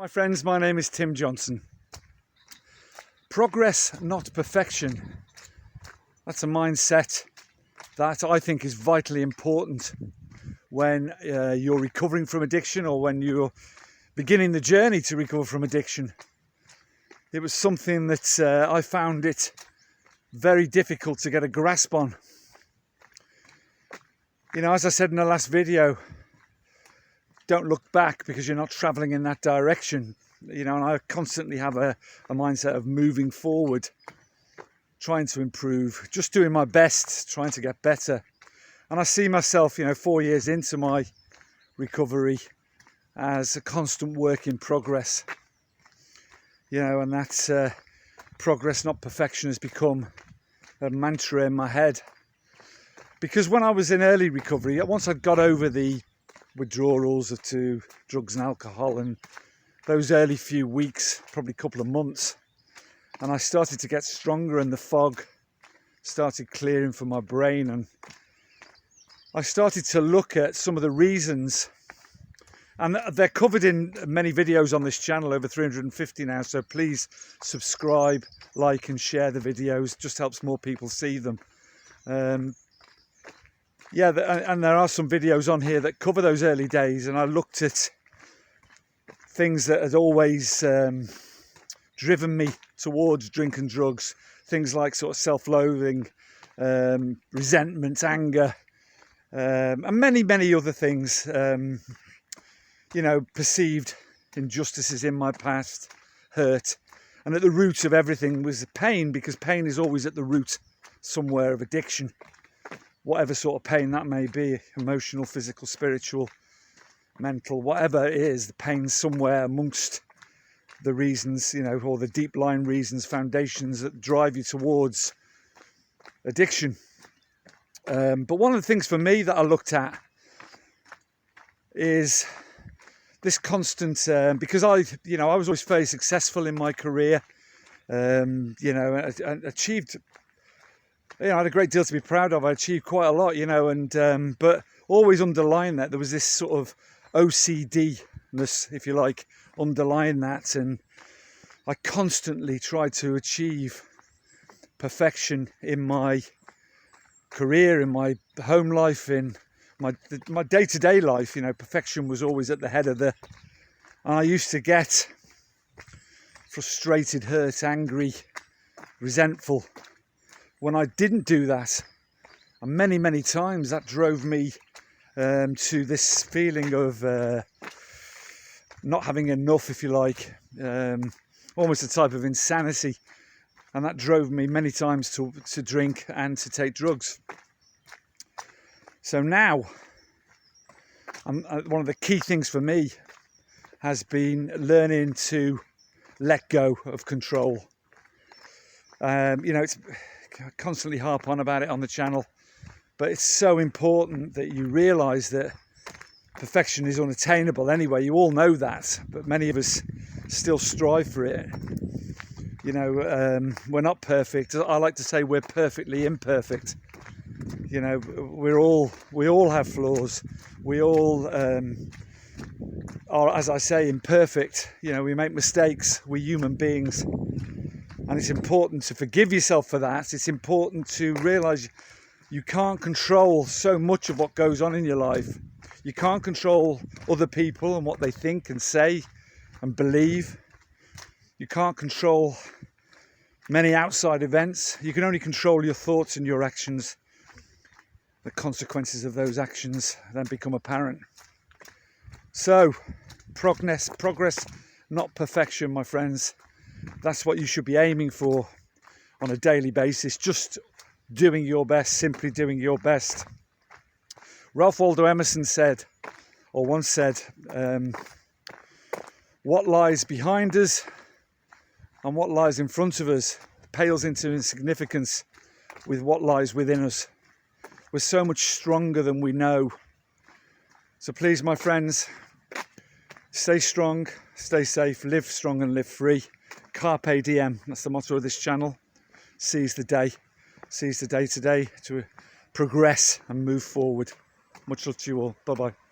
My friends, my name is Tim Johnson. Progress, not perfection. That's a mindset that I think is vitally important when you're recovering from addiction or when you're beginning the journey to recover from addiction. It was something that I found it very difficult to get a grasp on. You know, as I said in the last video, don't look back because you're not traveling in that direction. You know, and I constantly have a mindset of moving forward, trying to improve, just doing my best, trying to get better. And I see myself, 4 years into my recovery as a constant work in progress. And that's progress, not perfection, has become a mantra in my head. Because when I was in early recovery, once I got over the withdrawals to drugs and alcohol and those early few weeks, probably a couple of months, and I started to get stronger and the fog started clearing from my brain, and I started to look at some of the reasons, and they're covered in many videos on this channel, over 350 now, so please subscribe, like and share the videos, just helps more people see them. And there are some videos on here that cover those early days, and I looked at things that had always driven me towards drink and drugs, things like sort of self-loathing, resentment, anger, and many other things, perceived injustices in my past, hurt, and at the root of everything was pain, because pain is always at the root somewhere of addiction. Whatever sort of pain that may be, emotional, physical, spiritual, mental, whatever it is, the pain's somewhere amongst the reasons, or the deep lying reasons, foundations that drive you towards addiction. But one of the things for me that I looked at is this constant, because I was always very successful in my career, and achieved, I had a great deal to be proud of. I achieved quite a lot, but always underlying that, there was this sort of OCD-ness, if you like, underlying that. And I constantly tried to achieve perfection in my career, in my home life, in my day-to-day life. Perfection was always at the head of and I used to get frustrated, hurt, angry, resentful when I didn't do that, and many times that drove me to this feeling of not having enough, if you like, almost a type of insanity, and that drove me many times to drink and to take drugs. So now, one of the key things for me has been learning to let go of control. It's I constantly harp on about it on the channel, but it's so important that you realise that perfection is unattainable anyway. You all know that, but many of us still strive for it. We're not perfect. I like to say we're perfectly imperfect. We all have flaws. We all are, as I say, imperfect. We make mistakes. We're human beings. And it's important to forgive yourself for that. It's important to realise you can't control so much of what goes on in your life. You can't control other people and what they think and say and believe. You can't control many outside events. You can only control your thoughts and your actions. The consequences of those actions then become apparent. So, progress, not perfection, my friends. That's what you should be aiming for on a daily basis, just doing your best, simply doing your best. Ralph Waldo Emerson once said, what lies behind us and what lies in front of us pales into insignificance with what lies within us. We're so much stronger than we know. So please, my friends, stay strong, stay safe, live strong and live free. Carpe Diem, that's the motto of this channel. Seize the day today to progress and move forward. Much love to you all. Bye bye.